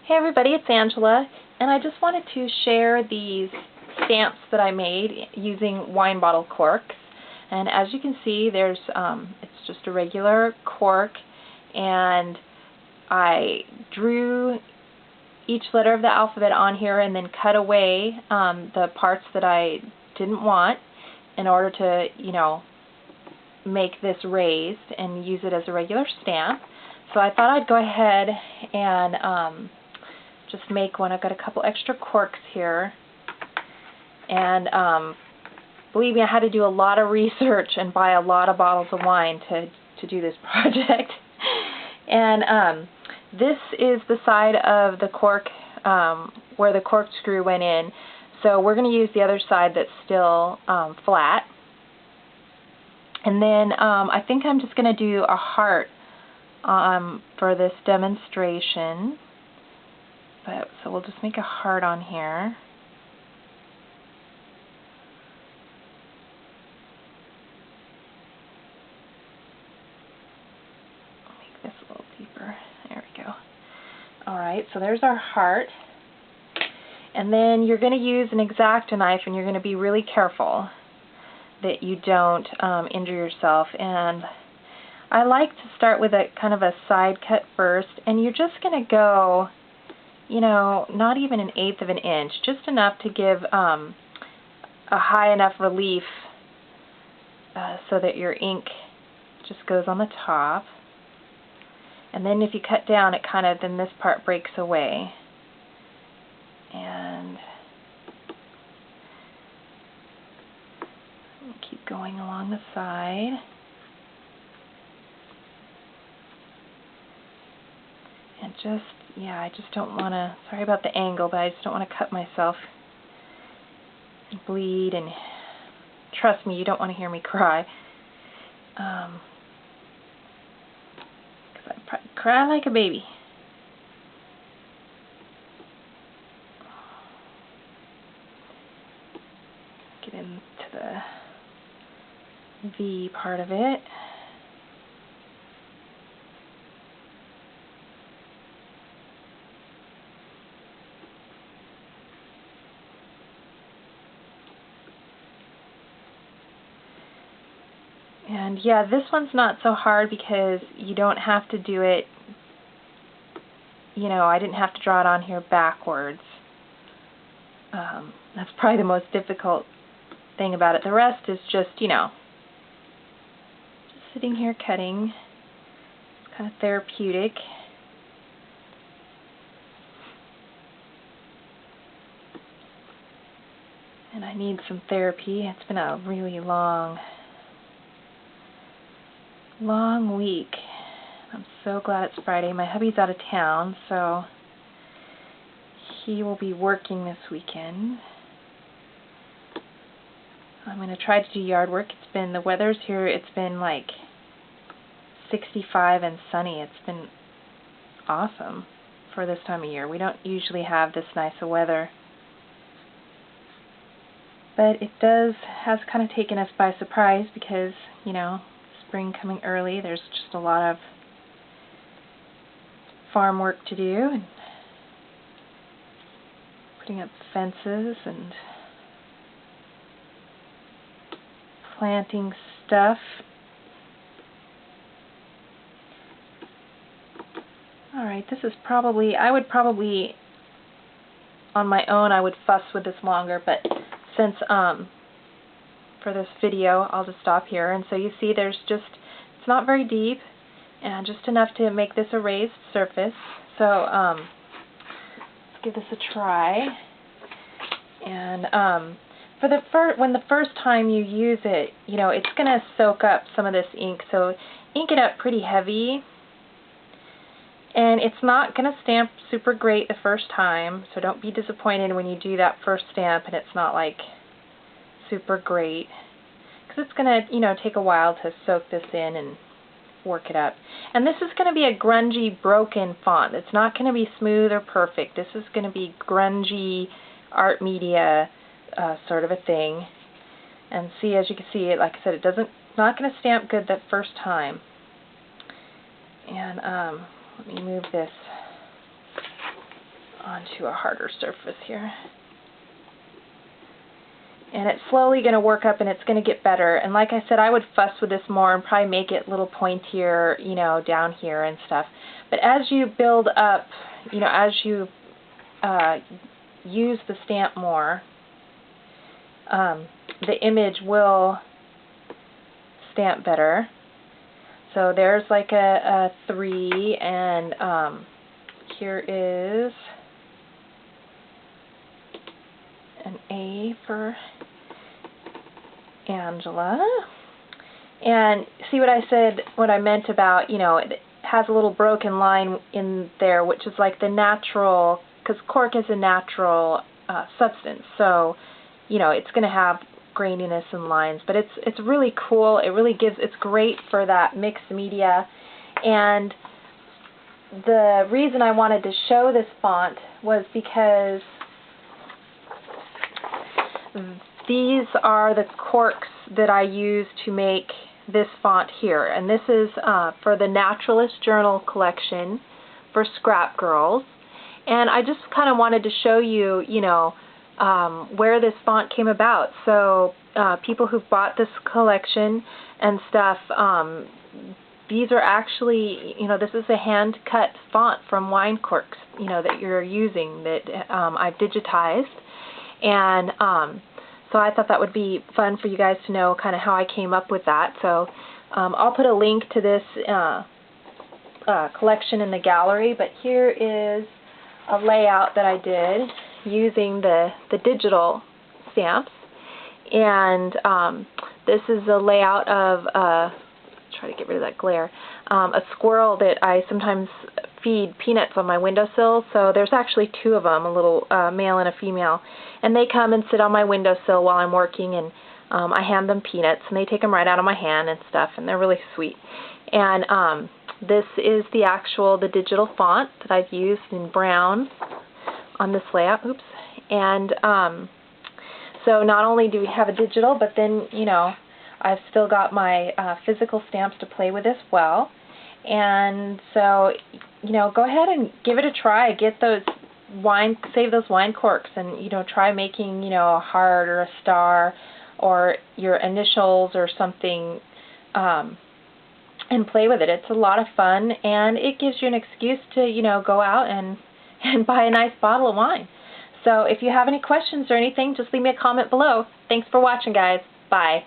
Hey everybody, it's Angela, and I just wanted to share these stamps that I made using wine bottle corks. And as you can see, there's it's just a regular cork, and I drew each letter of the alphabet on here and then cut away the parts that I didn't want in order to, make this raised and use it as a regular stamp. So I thought I'd go ahead and just make one. I've got a couple extra corks here, and believe me, I had to do a lot of research and buy a lot of bottles of wine to do this project. And this is the side of the cork where the corkscrew went in, so we're going to use the other side that's still flat. And then I think I'm just going to do a heart for this demonstration. So we'll just make a heart on here. Make this a little deeper. There we go. Alright, so there's our heart. And then you're going to use an X-Acto knife, and you're going to be really careful that you don't injure yourself. And I like to start with a kind of a side cut first, and you're just going to go, not even 1/8 of an inch, just enough to give a high enough relief so that your ink just goes on the top. And then if you cut down, then this part breaks away. And keep going along the side. And I just don't want to, sorry about the angle, but I just don't want to cut myself and bleed. And trust me, you don't want to hear me cry. Because I probably cry like a baby. Get into the V part of it. And yeah, this one's not so hard because you don't have to do it, I didn't have to draw it on here backwards. That's probably the most difficult thing about it. The rest is just, just sitting here cutting. It's kind of therapeutic. And I need some therapy. It's been a really long week. I'm so glad it's Friday. My hubby's out of town, so he will be working this weekend. I'm going to try to do yard work. The weather's here, it's been like 65 and sunny. It's been awesome for this time of year. We don't usually have this nice of weather. But it has kind of taken us by surprise because, spring coming early. There's just a lot of farm work to do, and putting up fences and planting stuff. Alright, this is probably, on my own I would fuss with this longer, but since for this video I'll just stop here. And so you see it's not very deep, and just enough to make this a raised surface. So let's give this a try. And when the first time you use it, it's going to soak up some of this ink, so ink it up pretty heavy. And it's not going to stamp super great the first time, so don't be disappointed when you do that first stamp and it's not like super great, because it's going to take a while to soak this in and work it up. And this is going to be a grungy, broken font. It's not going to be smooth or perfect. This is going to be grungy art media sort of a thing. And see, as you can see, like I said, it's not going to stamp good that first time. And let me move this onto a harder surface here. And it's slowly going to work up and it's going to get better. And like I said, I would fuss with this more and probably make it a little pointier, you know, down here and stuff. But as you build up, you know, as you use the stamp more, the image will stamp better. So there's like a 3, and here is an A for Angela. And see what I said, what I meant about, you know, it has a little broken line in there, which is like the natural, because cork is a natural substance, so you know it's going to have graininess and lines, but it's really cool. It really gives, it's great for that mixed media. And the reason I wanted to show this font was because these are the corks that I use to make this font here, and this is for the Naturalist Journal collection for Scrap Girls. And I just kind of wanted to show you, you know, where this font came about. So people who've bought this collection and stuff, these are actually, you know, this is a hand-cut font from wine corks, you know, that you're using, that I've digitized. And so I thought that would be fun for you guys to know kind of how I came up with that. So I'll put a link to this collection in the gallery, but here is a layout that I did using the digital stamps. And this is a layout of, try to get rid of that glare, a squirrel that I sometimes feed peanuts on my windowsill. So there's actually 2 of them, a little male and a female. And they come and sit on my windowsill while I'm working, and I hand them peanuts, and they take them right out of my hand and stuff, and they're really sweet. And this is the digital font that I've used in brown on this layout. Oops. And so not only do we have a digital, but then, you know, I've still got my physical stamps to play with as well. And so, you know, go ahead and give it a try. Get those save those wine corks, and, you know, try making, you know, a heart or a star or your initials or something, and play with it. It's a lot of fun, and it gives you an excuse to, you know, go out and buy a nice bottle of wine. So if you have any questions or anything, just leave me a comment below. Thanks for watching, guys. Bye.